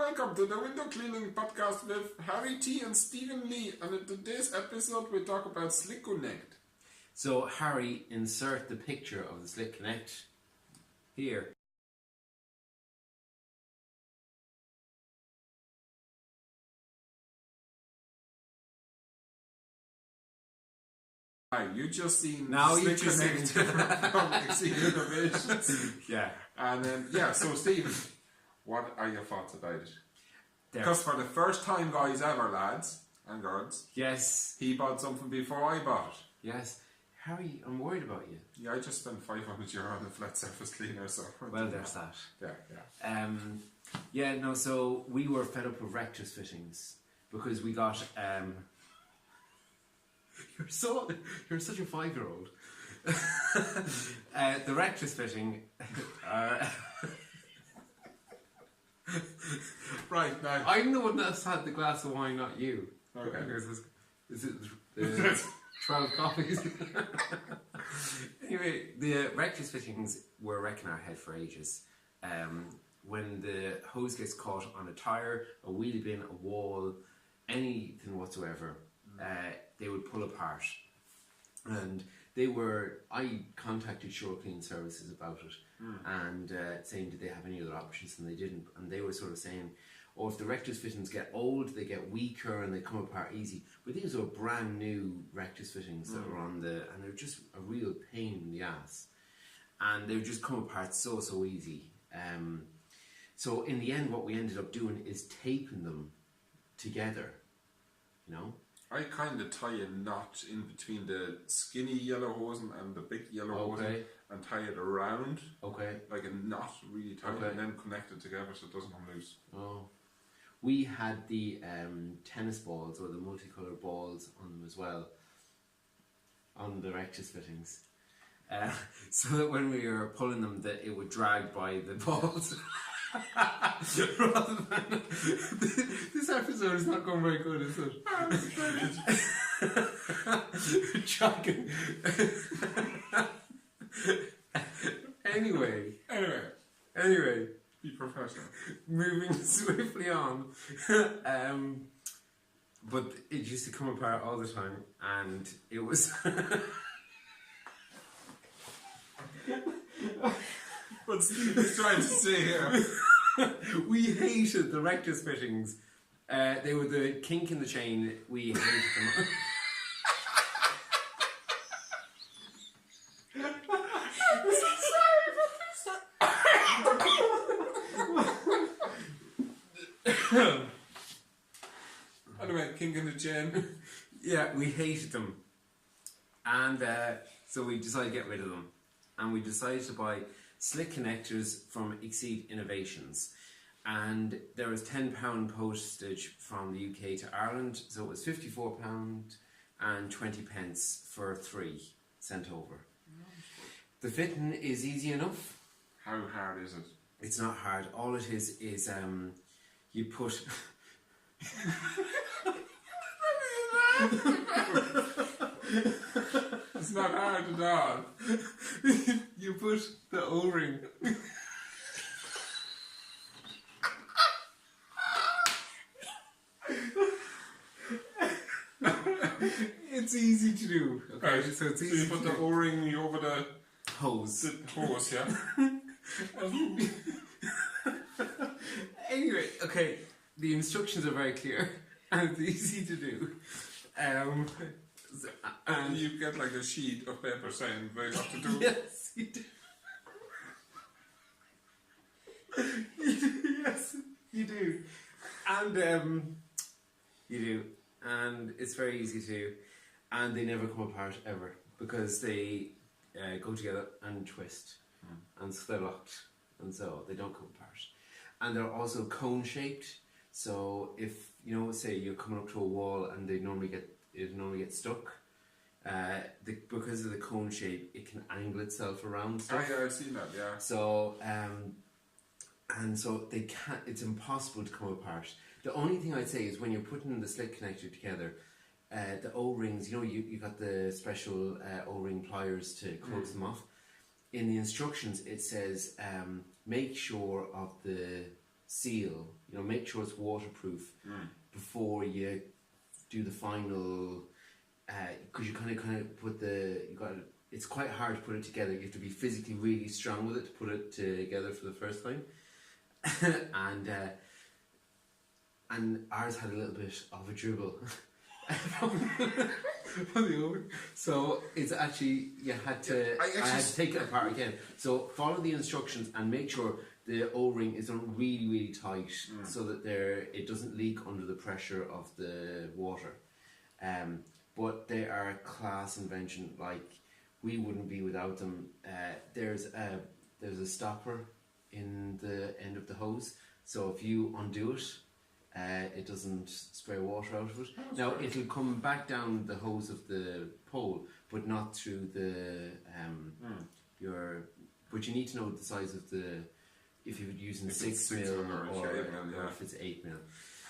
welcome to the window cleaning podcast with Harry T and Stephen Lee, and in today's episode we talk about Slick Connect. So Harry, insert the picture of the Slick Connect here. You just seen now Slick you just Connect from Exceed Innovations. Yeah. And then, so Stephen, what are your thoughts about it? Because for the first time, guys ever, lads and girls, yes, he bought something before I bought it. Yes. Harry, I'm worried about you. Yeah, I just spent €500 on a flat surface cleaner, so... Well, there's that. Yeah. So we were fed up with Rectus fittings because we got... You're such a 5-year-old. The Rectus fitting... Right, now... I'm the one that's had the glass of wine, not you. Okay. Is it 12 copies? Anyway, the Rectus fittings were wrecking our head for ages. When the hose gets caught on a tyre, a wheelie bin, a wall, anything whatsoever, they would pull apart. And I contacted Shore Clean Services about it and saying did they have any other options, and they didn't. And they were sort of saying, oh, if the Rectus fittings get old, they get weaker and they come apart easy. But these were brand new Rectus fittings that were and they're just a real pain in the ass. And they would just come apart so easy. So in the end, what we ended up doing is taping them together, you know? I kind of tie a knot in between the skinny yellow hosen and the big yellow hosen and tie it around. Okay. Like a knot really tight and then connect it together so it doesn't come loose. Oh. We had the tennis balls or the multicolored balls on them as well, on the Rectus fittings. So that when we were pulling them, that it would drag by the balls. Rather than this episode is not going very good, is it? Shocking. Anyway. Be professional. Moving swiftly on. But it used to come apart all the time, and it was. What's Steve trying to say here? We hated the Rectus fittings. They were the kink in the chain. We hated them. Anyway, kink in the chain. Yeah, we hated them. And so we decided to get rid of them. And we decided to buy Slick connectors from Exceed Innovations. And there was £10 postage from the UK to Ireland, so it was £54 and 20 pence for 3 sent over. The fitting is easy enough. How hard is it? It's not hard. All it is you put... It's not hard at all. You put the O-ring. It's easy to do. Okay, right. so it's easy. So you put the O-ring over the hose. The hose, yeah. Anyway, okay. The instructions are very clear and it's easy to do. And you get like a sheet of paper saying what you have to do. Yes, you do. Yes, you do. And you do. And it's very easy to do. And they never come apart ever because they go together and twist. And so they're locked. And so they don't come apart. And they're also cone shaped. So if, you know, say you're coming up to a wall and it normally gets stuck, because of the cone shape, it can angle itself around stuff. Oh yeah, I've seen that, yeah. So, and so they can't, it's impossible to come apart. The only thing I'd say is when you're putting the Slick connector together, the O-rings, you know, you got the special O-ring pliers to close them off. In the instructions, it says, make sure of the seal. You know, make sure it's waterproof before you do the final. Because you kind of put it's quite hard to put it together. You have to be physically really strong with it to put it together for the first time. and ours had a little bit of a dribble. So it's actually I had to take it apart again. So follow the instructions and make sure the O-ring is done really, really tight so that it doesn't leak under the pressure of the water. But they are a class invention. Like, we wouldn't be without them. There's a stopper in the end of the hose, so if you undo it, it doesn't spray water out of it. Now it'll come back down the hose of the pole, but not through the But you need to know the size of if you're using 6 mil or if it's 8 mil.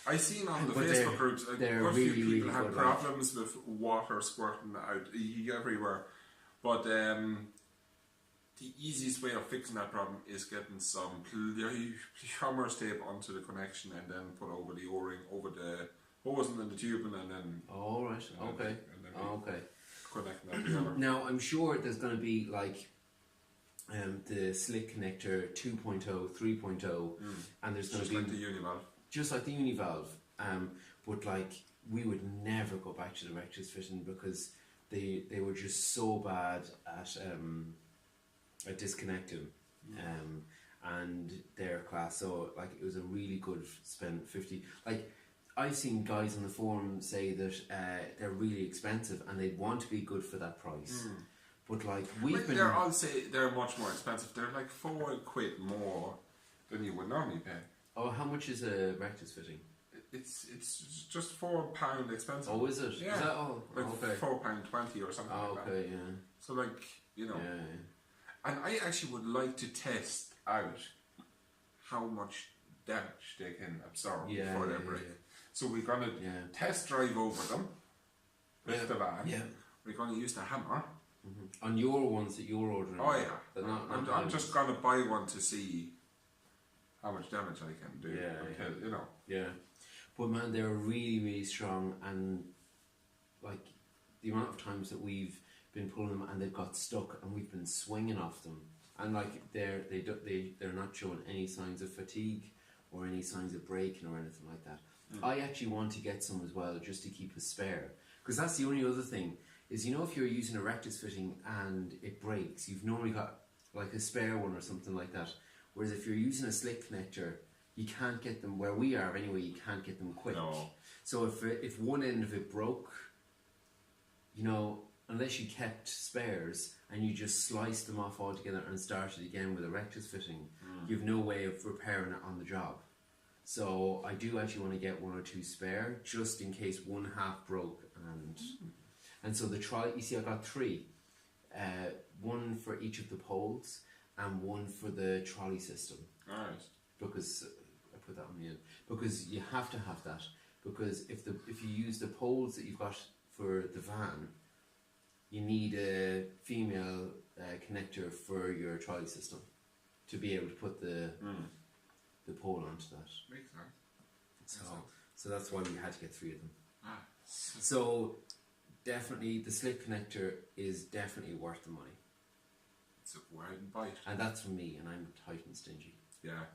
I seen on the Facebook groups quite a few people had problems with water squirting out everywhere, but the easiest way of fixing that problem is getting some plumber's tape onto the connection and then put over the O-ring over the hose and then the tubing and then. Oh right, okay, okay. Connecting that together. Now I'm sure there's going to be like the slick connector 2.0, 3.0, and there's going to be like the univalve. Just like the univalve, but like we would never go back to the rectus fitting because they were just so bad at disconnecting, and their class. So like it was a really good spend 50. Like I've seen guys on the forum say that they're really expensive and they want to be good for that price. But like I'll say they're much more expensive. They're like £4 more than you would normally pay. Oh, how much is a rectus fitting? It's just £4 expensive. Oh, is it? Yeah. Is that like okay. £4.20 or something like that. Okay, yeah. So like, you know. Yeah. And I actually would like to test out how much damage they can absorb before they break. Yeah. So we're gonna test drive over them with the van. Yeah. We're gonna use the hammer. On your ones that you're ordering. Oh yeah. I'm just gonna buy one to see how much damage I can do until, you know. Yeah. But man, they're really, really strong, and like the amount of times that we've been pulling them and they've got stuck and we've been swinging off them, and like they're not showing any signs of fatigue or any signs of breaking or anything like that. I actually want to get some as well just to keep a spare, because that's the only other thing is, you know, if you're using a rectus fitting and it breaks, you've normally got like a spare one or something like that. Whereas if you're using a slick connector, you can't get them, where we are anyway, you can't get them quick. No. So if one end of it broke, you know, unless you kept spares and you just sliced them off altogether and started again with a rectus fitting, you've no way of repairing it on the job. So I do actually want to get 1 or 2 spare, just in case one half broke. And so the trolley, you see, I got 3. 1 for each of the poles, and 1 for the trolley system. Alright. Because I put that on the end. Because you have to have that. Because if you use the poles that you've got for the van, you need a female connector for your trolley system to be able to put the pole onto that. Makes sense. So that's why we had to get 3 of them. So definitely the slip connector is definitely worth the money. It's a wide bite. And that's for me, and I'm tight and stingy. Yeah.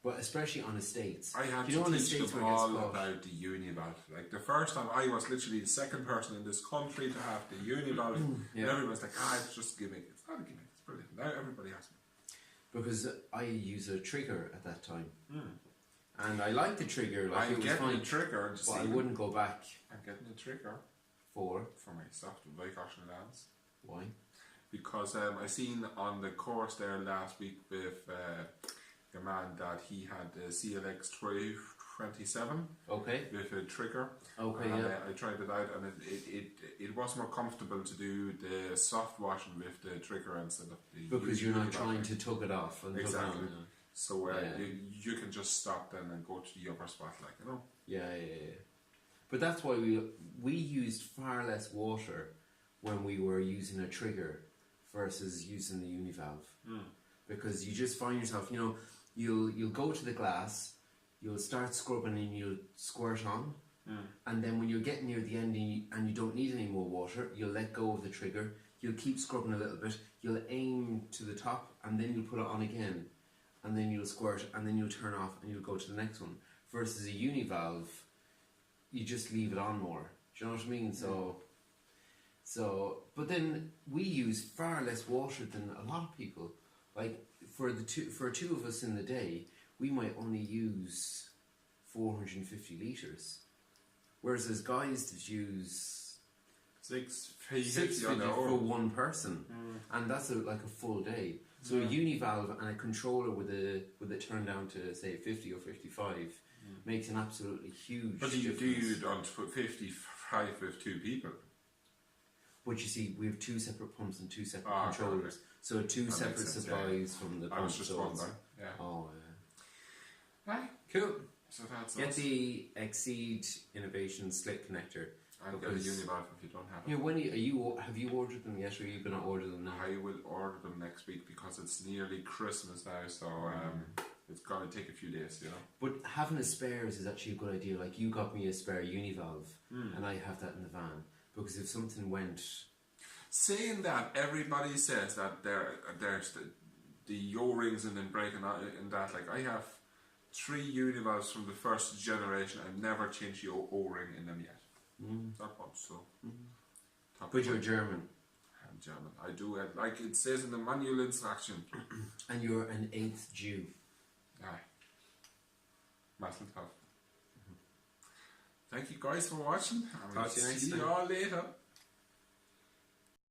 But especially on estates. I had to teach them all about the univalve. Like the first time, I was literally the second person in this country to have the univalve. And everyone's like, it's just a gimmick. It's not a gimmick, it's brilliant. Now everybody has it. Because I use a trigger at that time. And I like the trigger. Like I'm getting a trigger. But I wouldn't go back. I'm getting a trigger. For my soft Vicoshin Lands. Why? Because I seen on the course there last week with the man that he had the CLX 327. Okay. With a trigger. Okay. And I tried it out, and it was more comfortable to do the soft washing with the trigger instead of the. Because you're not trying to tug it off. And exactly. So you can just stop then and go to the upper spot, like, you know. Yeah. But that's why we used far less water when we were using a trigger versus using the univalve. Because you just find yourself, you know, you'll go to the glass, you'll start scrubbing and you'll squirt on, and then when you're getting near the end and you don't need any more water, you'll let go of the trigger, you'll keep scrubbing a little bit, you'll aim to the top, and then you'll put it on again, and then you'll squirt, and then you'll turn off and you'll go to the next one. Versus a univalve, you just leave it on more. Do you know what I mean? So, but then we use far less water than a lot of people. Like for two of us in the day, we might only use 450 litres, whereas there's guys that use 650 for one person, and that's like a full day. So a univalve and a controller with it turned down to say 50 or 55 makes an absolutely huge difference. Do you don't put 55 with two people? But you see, we have two separate pumps and two separate controllers. Okay. So two separate supplies from the pump. I was just wondering. Yeah. Oh, yeah. Right. Cool. So that's Get the Exceed Innovation Slit Connector. And get a univalve if you don't have it. Yeah, have you ordered them yet, or are you going to order them now? I will order them next week because it's nearly Christmas now, so it's going to take a few days, you know. But having a spares is actually a good idea. Like, you got me a spare univalve, and I have that in the van. Because if something went... Saying that, everybody says that there's the O-rings and then breaking out in that. Like, I have 3 univalves from the first generation. I've never changed the O-ring in them yet. That much, so. But you're German. I'm German. I do it like it says in the manual instruction. And you're an 8th Jew. Aye. Mazel tov. Thank you guys for watching. I will see you all later.